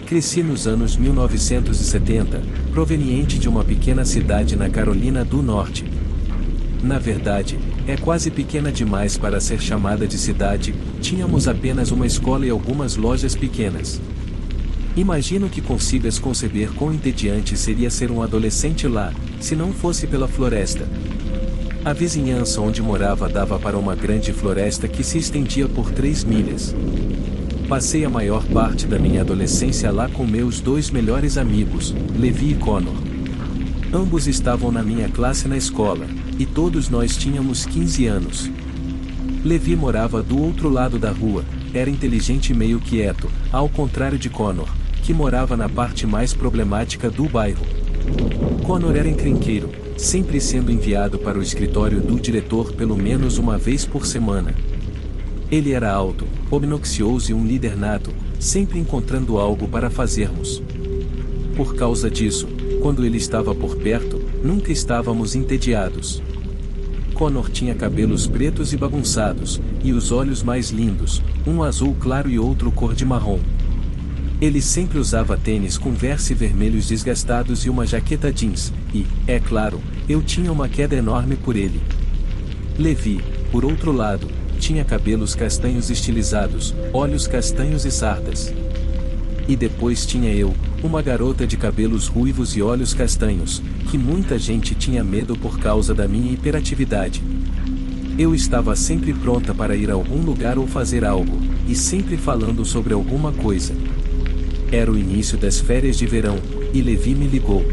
Cresci nos anos 1970, proveniente de uma pequena cidade na Carolina do Norte. Na verdade, é quase pequena demais para ser chamada de cidade, tínhamos apenas uma escola e algumas lojas pequenas. Imagino que consigas conceber quão entediante seria ser um adolescente lá, se não fosse pela floresta. A vizinhança onde morava dava para uma grande floresta que se estendia por 3 milhas. Passei a maior parte da minha adolescência lá com meus 2 melhores amigos, Levi e Connor. Ambos estavam na minha classe na escola, e todos nós tínhamos 15 anos. Levi morava do outro lado da rua, era inteligente e meio quieto, ao contrário de Connor, que morava na parte mais problemática do bairro. Connor era encrenqueiro, sempre sendo enviado para o escritório do diretor pelo menos uma vez por semana. Ele era alto, obnoxioso e um líder nato, sempre encontrando algo para fazermos. Por causa disso, quando ele estava por perto, nunca estávamos entediados. Connor tinha cabelos pretos e bagunçados, e os olhos mais lindos, um azul claro e outro cor de marrom. Ele sempre usava tênis Converse vermelhos desgastados e uma jaqueta jeans, e, é claro, eu tinha uma queda enorme por ele. Levi, por outro lado, tinha cabelos castanhos estilizados, olhos castanhos e sardas. E depois tinha eu, uma garota de cabelos ruivos e olhos castanhos, que muita gente tinha medo por causa da minha hiperatividade. Eu estava sempre pronta para ir a algum lugar ou fazer algo, e sempre falando sobre alguma coisa. Era o início das férias de verão, e Levi me ligou.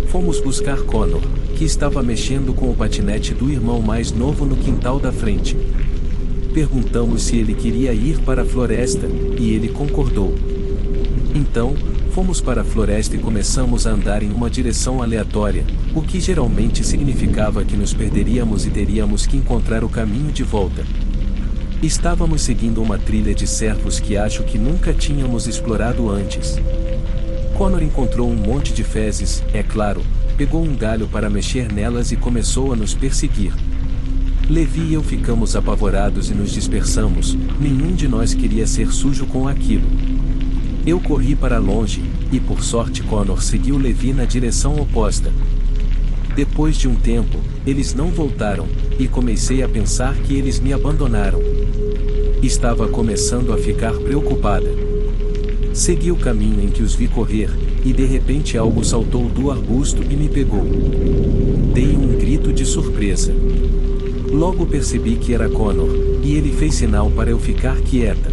Fomos buscar Connor, que estava mexendo com o patinete do irmão mais novo no quintal da frente. Perguntamos se ele queria ir para a floresta, e ele concordou. Então, fomos para a floresta e começamos a andar em uma direção aleatória, o que geralmente significava que nos perderíamos e teríamos que encontrar o caminho de volta. Estávamos seguindo uma trilha de cervos que acho que nunca tínhamos explorado antes. Connor encontrou um monte de fezes, é claro, pegou um galho para mexer nelas e começou a nos perseguir. Levi e eu ficamos apavorados e nos dispersamos, nenhum de nós queria ser sujo com aquilo. Eu corri para longe, e por sorte Connor seguiu Levi na direção oposta. Depois de um tempo, eles não voltaram, e comecei a pensar que eles me abandonaram. Estava começando a ficar preocupada. Segui o caminho em que os vi correr, e de repente algo saltou do arbusto e me pegou. Dei um grito de surpresa. Logo percebi que era Connor, e ele fez sinal para eu ficar quieta.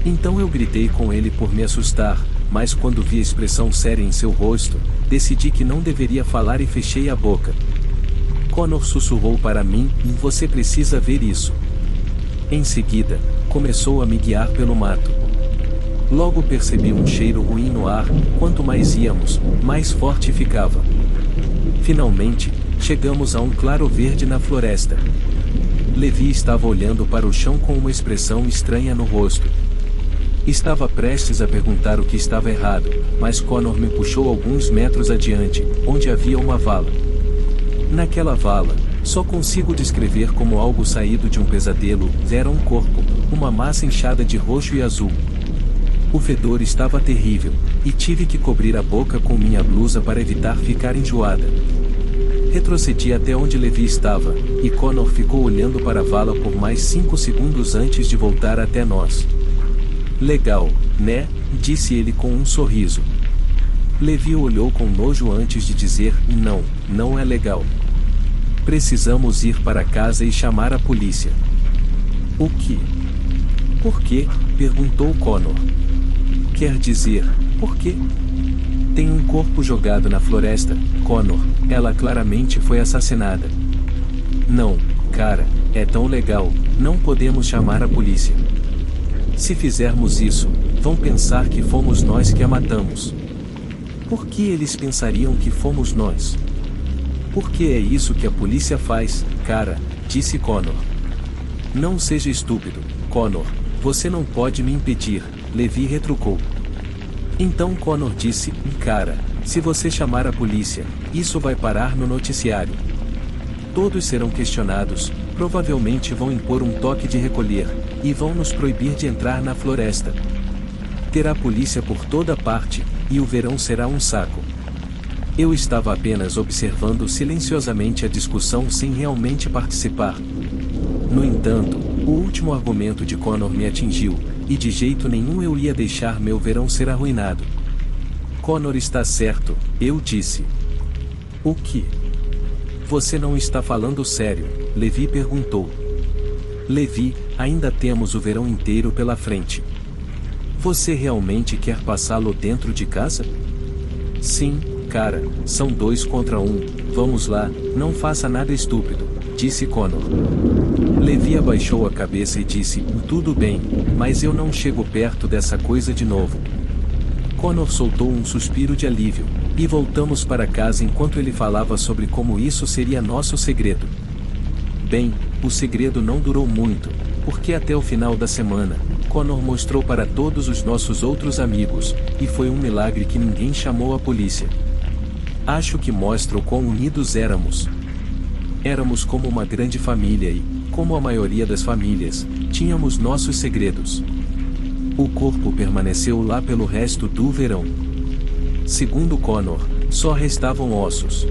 Então eu gritei com ele por me assustar, mas quando vi a expressão séria em seu rosto, decidi que não deveria falar e fechei a boca. Connor sussurrou para mim, "Você precisa ver isso." Em seguida, começou a me guiar pelo mato. Logo percebi um cheiro ruim no ar, quanto mais íamos, mais forte ficava. Finalmente, chegamos a um claro verde na floresta. Levi estava olhando para o chão com uma expressão estranha no rosto. Estava prestes a perguntar o que estava errado, mas Connor me puxou alguns metros adiante, onde havia uma vala. Naquela vala, só consigo descrever como algo saído de um pesadelo, era um corpo, uma massa inchada de roxo e azul. O fedor estava terrível, e tive que cobrir a boca com minha blusa para evitar ficar enjoada. Retrocedi até onde Levi estava, e Connor ficou olhando para a vala por mais 5 segundos antes de voltar até nós. "Legal, né?" disse ele com um sorriso. Levi olhou com nojo antes de dizer, "Não, não é legal. Precisamos ir para casa e chamar a polícia." "O quê?" "Por quê?" perguntou Connor. "Quer dizer, por quê? Tem um corpo jogado na floresta, Connor, ela claramente foi assassinada." "Não, cara, é tão legal, não podemos chamar a polícia. Se fizermos isso, vão pensar que fomos nós que a matamos." "Por que eles pensariam que fomos nós?" "Porque é isso que a polícia faz, cara", disse Connor. "Não seja estúpido, Connor, você não pode me impedir", Levi retrucou. Então Connor disse, "Cara, se você chamar a polícia, isso vai parar no noticiário. Todos serão questionados, provavelmente vão impor um toque de recolher, e vão nos proibir de entrar na floresta. Terá polícia por toda parte, e o verão será um saco. Eu estava apenas observando silenciosamente a discussão sem realmente participar. No entanto, o último argumento de Connor me atingiu, e de jeito nenhum eu ia deixar meu verão ser arruinado. Connor está certo, eu disse. O que? Você não está falando sério? Levi perguntou. Levi, ainda temos o verão inteiro pela frente. Você realmente quer passá-lo dentro de casa? Sim, cara, são 2 contra 1, vamos lá, não faça nada estúpido, disse Connor. Levi abaixou a cabeça e disse, tudo bem, mas eu não chego perto dessa coisa de novo. Connor soltou um suspiro de alívio, e voltamos para casa enquanto ele falava sobre como isso seria nosso segredo. Bem, o segredo não durou muito, porque até o final da semana, Connor mostrou para todos os nossos outros amigos, e foi um milagre que ninguém chamou a polícia. Acho que mostra o quão unidos éramos. Éramos como uma grande família e, como a maioria das famílias, tínhamos nossos segredos. O corpo permaneceu lá pelo resto do verão. Segundo Connor, só restavam ossos.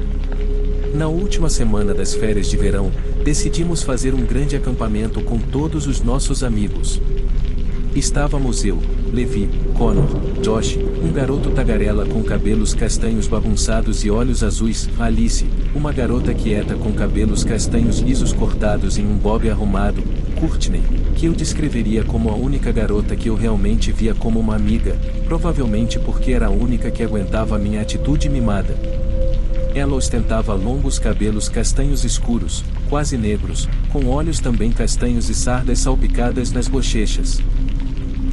Na última semana das férias de verão, decidimos fazer um grande acampamento com todos os nossos amigos. Estávamos eu, Levi, Connor, Josh, um garoto tagarela com cabelos castanhos bagunçados e olhos azuis, Alice, uma garota quieta com cabelos castanhos lisos cortados em um bob arrumado, Courtney, que eu descreveria como a única garota que eu realmente via como uma amiga, provavelmente porque era a única que aguentava minha atitude mimada. Ela ostentava longos cabelos castanhos escuros, quase negros, com olhos também castanhos e sardas salpicadas nas bochechas.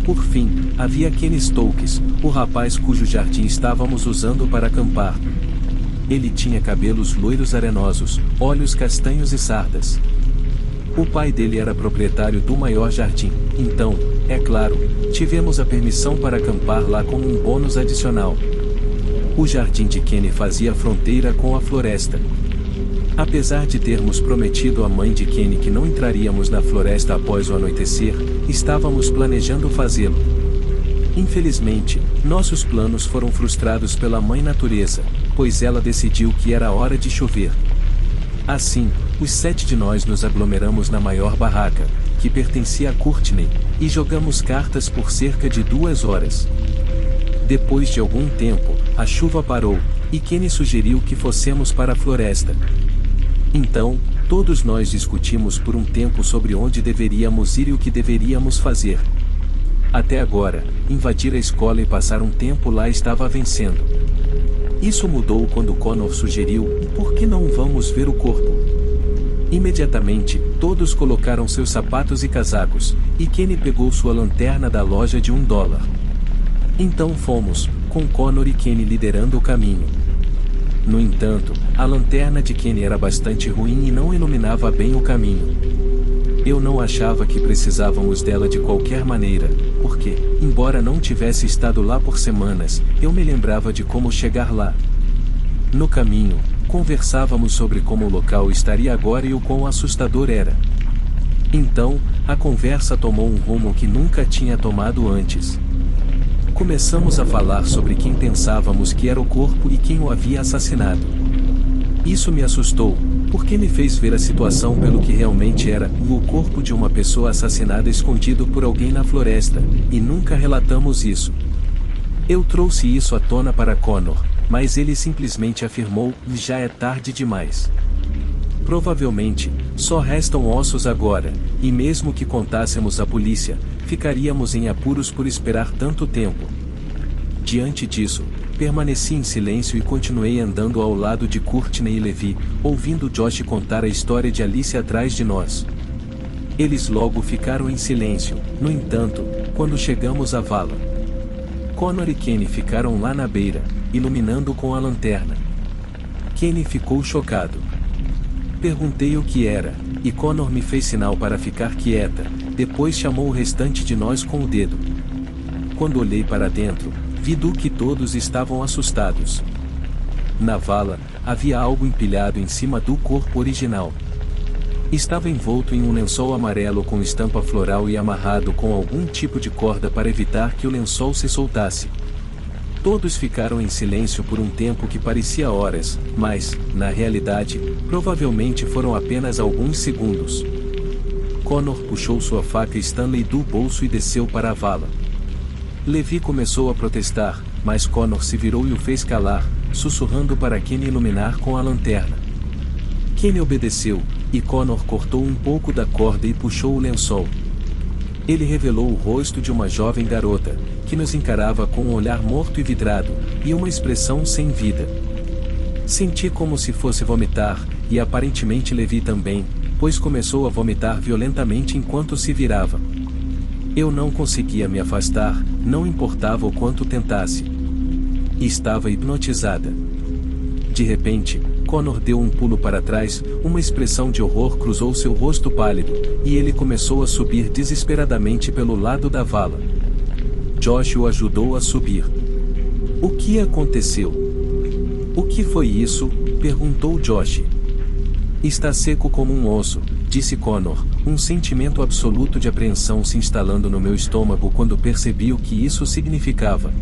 Por fim, havia Kenny Stokes, o rapaz cujo jardim estávamos usando para acampar. Ele tinha cabelos loiros arenosos, olhos castanhos e sardas. O pai dele era proprietário do maior jardim, então, é claro, tivemos a permissão para acampar lá como um bônus adicional. O jardim de Kenny fazia fronteira com a floresta. Apesar de termos prometido à mãe de Kenny que não entraríamos na floresta após o anoitecer, estávamos planejando fazê-lo. Infelizmente, nossos planos foram frustrados pela mãe natureza, pois ela decidiu que era hora de chover. Assim, os 7 de nós nos aglomeramos na maior barraca, que pertencia a Courtney, e jogamos cartas por cerca de 2 horas. Depois de algum tempo, a chuva parou, e Kenny sugeriu que fossemos para a floresta. Então, todos nós discutimos por um tempo sobre onde deveríamos ir e o que deveríamos fazer. Até agora, invadir a escola e passar um tempo lá estava vencendo. Isso mudou quando Connor sugeriu, por que não vamos ver o corpo? Imediatamente, todos colocaram seus sapatos e casacos, e Kenny pegou sua lanterna da loja de $1. Então fomos, com Connor e Kenny liderando o caminho. No entanto, a lanterna de Kenny era bastante ruim e não iluminava bem o caminho. Eu não achava que precisávamos dela de qualquer maneira, porque, embora não tivesse estado lá por semanas, eu me lembrava de como chegar lá. No caminho, conversávamos sobre como o local estaria agora e o quão assustador era. Então, a conversa tomou um rumo que nunca tinha tomado antes. Começamos a falar sobre quem pensávamos que era o corpo e quem o havia assassinado. Isso me assustou, porque me fez ver a situação pelo que realmente era, o corpo de uma pessoa assassinada escondido por alguém na floresta, e nunca relatamos isso. Eu trouxe isso à tona para Connor, mas ele simplesmente afirmou, já é tarde demais. Provavelmente, só restam ossos agora, e mesmo que contássemos à polícia, ficaríamos em apuros por esperar tanto tempo. Diante disso, permaneci em silêncio e continuei andando ao lado de Courtney e Levi, ouvindo Josh contar a história de Alice atrás de nós. Eles logo ficaram em silêncio, no entanto, quando chegamos à vala. Connor e Kenny ficaram lá na beira, iluminando com a lanterna. Kenny ficou chocado. Perguntei o que era, e Connor me fez sinal para ficar quieta, depois chamou o restante de nós com o dedo. Quando olhei para dentro, vi que todos estavam assustados. Na vala, havia algo empilhado em cima do corpo original. Estava envolto em um lençol amarelo com estampa floral e amarrado com algum tipo de corda para evitar que o lençol se soltasse. Todos ficaram em silêncio por um tempo que parecia horas, mas, na realidade, provavelmente foram apenas alguns segundos. Connor puxou sua faca Stanley do bolso e desceu para a vala. Levi começou a protestar, mas Connor se virou e o fez calar, sussurrando para Kenny iluminar com a lanterna. Kenny obedeceu, e Connor cortou um pouco da corda e puxou o lençol. Ele revelou o rosto de uma jovem garota, que nos encarava com um olhar morto e vidrado, e uma expressão sem vida. Senti como se fosse vomitar, e aparentemente Levi também, pois começou a vomitar violentamente enquanto se virava. Eu não conseguia me afastar, não importava o quanto tentasse. Estava hipnotizada. De repente, Connor deu um pulo para trás, uma expressão de horror cruzou seu rosto pálido, e ele começou a subir desesperadamente pelo lado da vala. Josh o ajudou a subir. O que aconteceu? O que foi isso? Perguntou Josh. Está seco como um osso, disse Connor, um sentimento absoluto de apreensão se instalando no meu estômago quando percebi o que isso significava.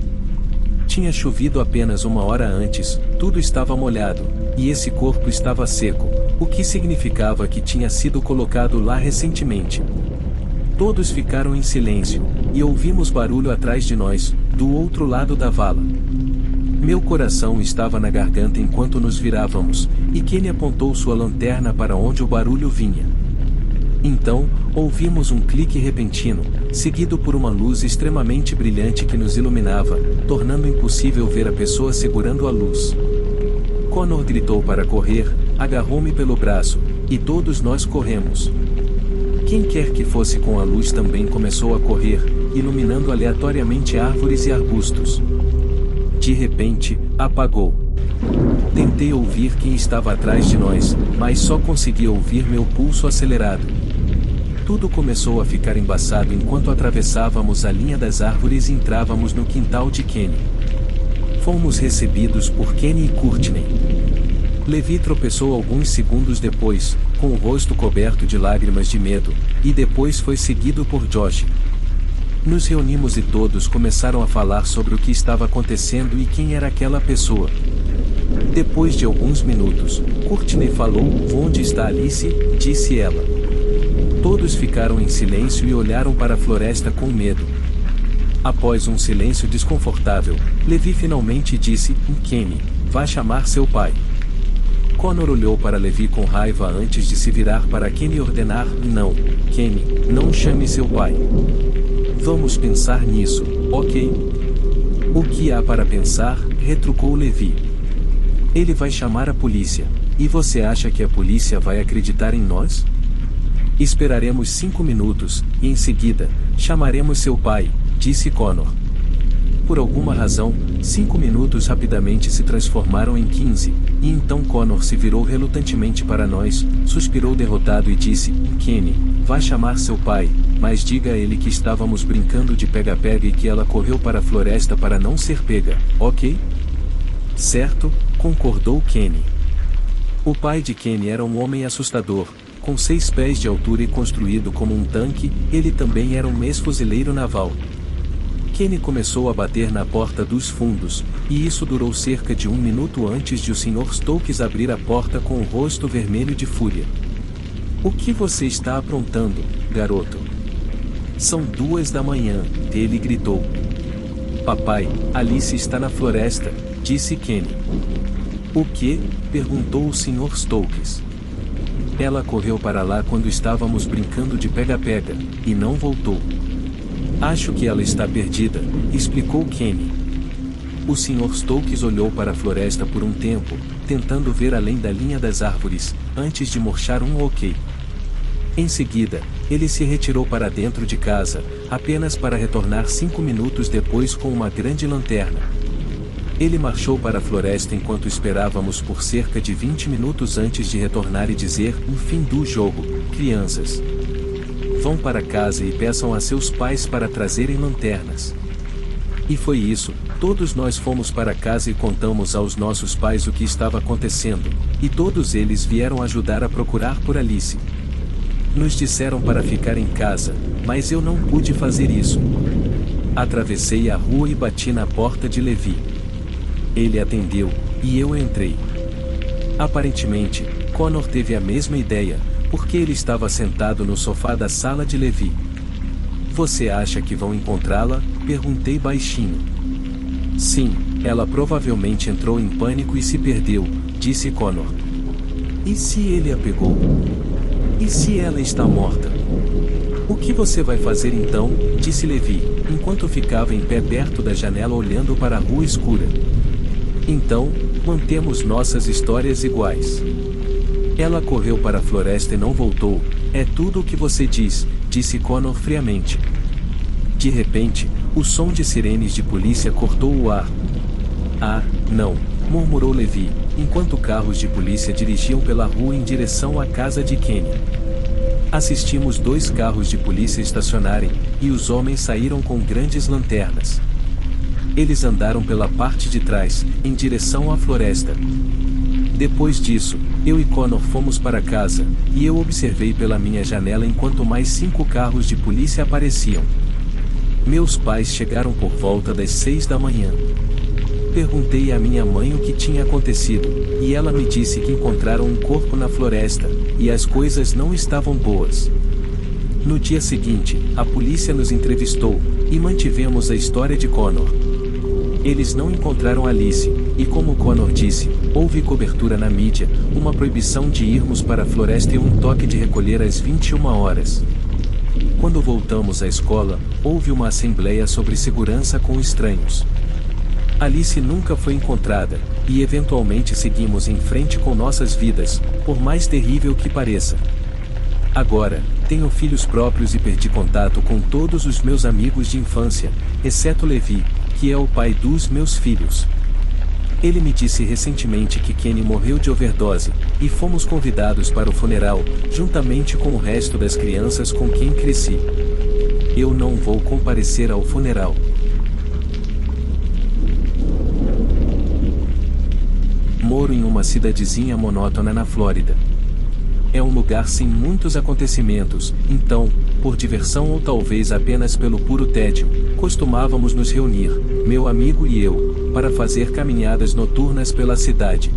Tinha chovido apenas uma hora antes, tudo estava molhado, e esse corpo estava seco, o que significava que tinha sido colocado lá recentemente. Todos ficaram em silêncio, e ouvimos barulho atrás de nós, do outro lado da vala. Meu coração estava na garganta enquanto nos virávamos, e Kenny apontou sua lanterna para onde o barulho vinha. Então, ouvimos um clique repentino, seguido por uma luz extremamente brilhante que nos iluminava, tornando impossível ver a pessoa segurando a luz. Connor gritou para correr, agarrou-me pelo braço, e todos nós corremos. Quem quer que fosse com a luz também começou a correr, iluminando aleatoriamente árvores e arbustos. De repente, apagou. Tentei ouvir quem estava atrás de nós, mas só conseguia ouvir meu pulso acelerado. Tudo começou a ficar embaçado enquanto atravessávamos a linha das árvores e entrávamos no quintal de Kenny. Fomos recebidos por Kenny e Courtney. Levi tropeçou alguns segundos depois, com o rosto coberto de lágrimas de medo, e depois foi seguido por Josh. Nos reunimos e todos começaram a falar sobre o que estava acontecendo e quem era aquela pessoa. Depois de alguns minutos, Courtney falou: "Onde está Alice?", disse ela. Todos ficaram em silêncio e olharam para a floresta com medo. Após um silêncio desconfortável, Levi finalmente disse: "Kenny, vá chamar seu pai." Connor olhou para Levi com raiva antes de se virar para Kenny e ordenar: "Não, Kenny, não chame seu pai. Vamos pensar nisso, ok?" "O que há para pensar?", retrucou Levi. "Ele vai chamar a polícia. E você acha que a polícia vai acreditar em nós? Esperaremos 5 minutos, e em seguida, chamaremos seu pai", disse Connor. Por alguma razão, 5 minutos rapidamente se transformaram em 15, e então Connor se virou relutantemente para nós, suspirou derrotado e disse: "Kenny, vá chamar seu pai, mas diga a ele que estávamos brincando de pega-pega e que ela correu para a floresta para não ser pega, ok?" "Certo", concordou Kenny. O pai de Kenny era um homem assustador, com 6 pés de altura e construído como um tanque. Ele também era um ex-fuzileiro naval. Kenny começou a bater na porta dos fundos, e isso durou cerca de 1 minuto antes de o Sr. Stokes abrir a porta com o rosto vermelho de fúria. "O que você está aprontando, garoto?" "São 2 da manhã", ele gritou. "Papai, Alice está na floresta", disse Kenny. "O quê?", perguntou o Sr. Stokes. "Ela correu para lá quando estávamos brincando de pega-pega, e não voltou." "Acho que ela está perdida", explicou Kenny. O Sr. Stokes olhou para a floresta por um tempo, tentando ver além da linha das árvores, antes de murchar um ok. Em seguida, ele se retirou para dentro de casa, apenas para retornar 5 minutos depois com uma grande lanterna. Ele marchou para a floresta enquanto esperávamos por cerca de 20 minutos antes de retornar e dizer: "O fim do jogo, crianças. Vão para casa e peçam a seus pais para trazerem lanternas." E foi isso, todos nós fomos para casa e contamos aos nossos pais o que estava acontecendo, e todos eles vieram ajudar a procurar por Alice. Nos disseram para ficar em casa, mas eu não pude fazer isso. Atravessei a rua e bati na porta de Levi. Ele atendeu, e eu entrei. Aparentemente, Connor teve a mesma ideia, porque ele estava sentado no sofá da sala de Levi. Você acha que vão encontrá-la? Perguntei baixinho. Sim, ela provavelmente entrou em pânico e se perdeu, disse Connor. E se ele a pegou? E se ela está morta? O que você vai fazer então? Disse Levi, enquanto ficava em pé perto da janela olhando para a rua escura. Então, mantemos nossas histórias iguais. Ela correu para a floresta e não voltou, é tudo o que você diz, disse Connor friamente. De repente, o som de sirenes de polícia cortou o ar. Ah, não, murmurou Levi, enquanto carros de polícia dirigiam pela rua em direção à casa de Kenny. Assistimos 2 carros de polícia estacionarem, e os homens saíram com grandes lanternas. Eles andaram pela parte de trás, em direção à floresta. Depois disso, eu e Connor fomos para casa, e eu observei pela minha janela enquanto mais 5 carros de polícia apareciam. Meus pais chegaram por volta das 6 da manhã. Perguntei à minha mãe o que tinha acontecido, e ela me disse que encontraram um corpo na floresta, e as coisas não estavam boas. No dia seguinte, a polícia nos entrevistou, e mantivemos a história de Connor. Eles não encontraram Alice, e como Connor disse, houve cobertura na mídia, uma proibição de irmos para a floresta e um toque de recolher às 21 horas. Quando voltamos à escola, houve uma assembleia sobre segurança com estranhos. Alice nunca foi encontrada, e eventualmente seguimos em frente com nossas vidas, por mais terrível que pareça. Agora, tenho filhos próprios e perdi contato com todos os meus amigos de infância, exceto Levi, que é o pai dos meus filhos. Ele me disse recentemente que Kenny morreu de overdose, e fomos convidados para o funeral, juntamente com o resto das crianças com quem cresci. Eu não vou comparecer ao funeral. Moro em uma cidadezinha monótona na Flórida. É um lugar sem muitos acontecimentos, então, por diversão ou talvez apenas pelo puro tédio, costumávamos nos reunir, meu amigo e eu, para fazer caminhadas noturnas pela cidade.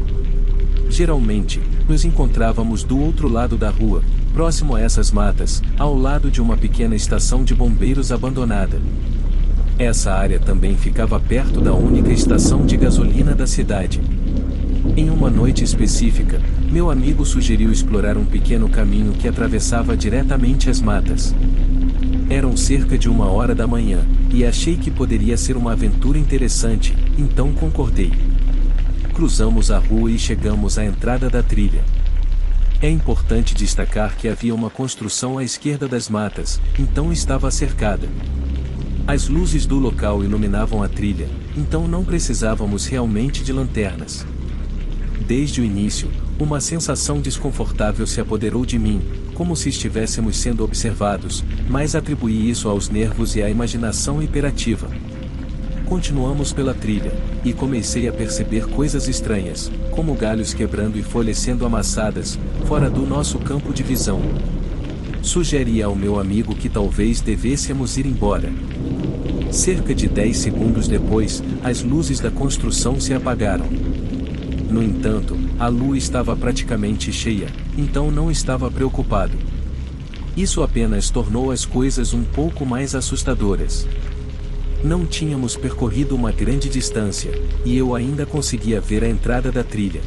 Geralmente, nos encontrávamos do outro lado da rua, próximo a essas matas, ao lado de uma pequena estação de bombeiros abandonada. Essa área também ficava perto da única estação de gasolina da cidade. Em uma noite específica, meu amigo sugeriu explorar um pequeno caminho que atravessava diretamente as matas. Eram cerca de 1h da manhã, e achei que poderia ser uma aventura interessante, então concordei. Cruzamos a rua e chegamos à entrada da trilha. É importante destacar que havia uma construção à esquerda das matas, então estava cercada. As luzes do local iluminavam a trilha, então não precisávamos realmente de lanternas. Desde o início, uma sensação desconfortável se apoderou de mim, como se estivéssemos sendo observados, mas atribuí isso aos nervos e à imaginação hiperativa. Continuamos pela trilha, e comecei a perceber coisas estranhas, como galhos quebrando e folhas sendo amassadas, fora do nosso campo de visão. Sugeri ao meu amigo que talvez devêssemos ir embora. Cerca de 10 segundos depois, as luzes da construção se apagaram. No entanto, a lua estava praticamente cheia, então não estava preocupado. Isso apenas tornou as coisas um pouco mais assustadoras. Não tínhamos percorrido uma grande distância, e eu ainda conseguia ver a entrada da trilha.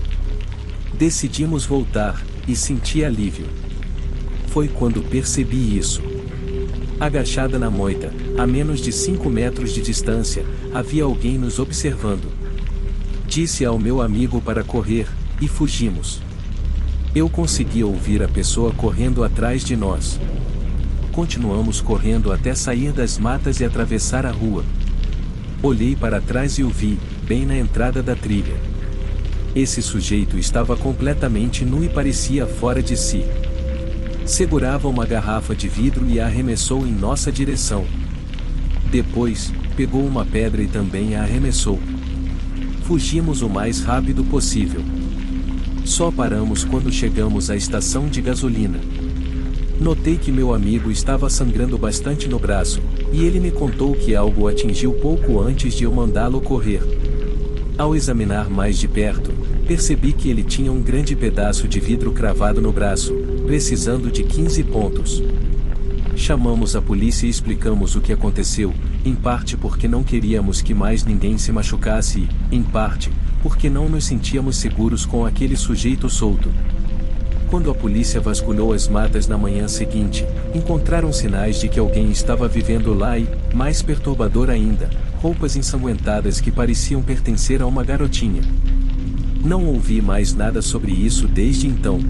Decidimos voltar, e senti alívio. Foi quando percebi isso. Agachada na moita, a menos de 5 metros de distância, havia alguém nos observando. Disse ao meu amigo para correr, e fugimos. Eu conseguia ouvir a pessoa correndo atrás de nós. Continuamos correndo até sair das matas e atravessar a rua. Olhei para trás e o vi, bem na entrada da trilha. Esse sujeito estava completamente nu e parecia fora de si. Segurava uma garrafa de vidro e a arremessou em nossa direção. Depois, pegou uma pedra e também a arremessou. Fugimos o mais rápido possível. Só paramos quando chegamos à estação de gasolina. Notei que meu amigo estava sangrando bastante no braço, e ele me contou que algo o atingiu pouco antes de eu mandá-lo correr. Ao examinar mais de perto, percebi que ele tinha um grande pedaço de vidro cravado no braço, precisando de 15 pontos. Chamamos a polícia e explicamos o que aconteceu, em parte porque não queríamos que mais ninguém se machucasse e, em parte, porque não nos sentíamos seguros com aquele sujeito solto. Quando a polícia vasculhou as matas na manhã seguinte, encontraram sinais de que alguém estava vivendo lá e, mais perturbador ainda, roupas ensanguentadas que pareciam pertencer a uma garotinha. Não ouvi mais nada sobre isso desde então.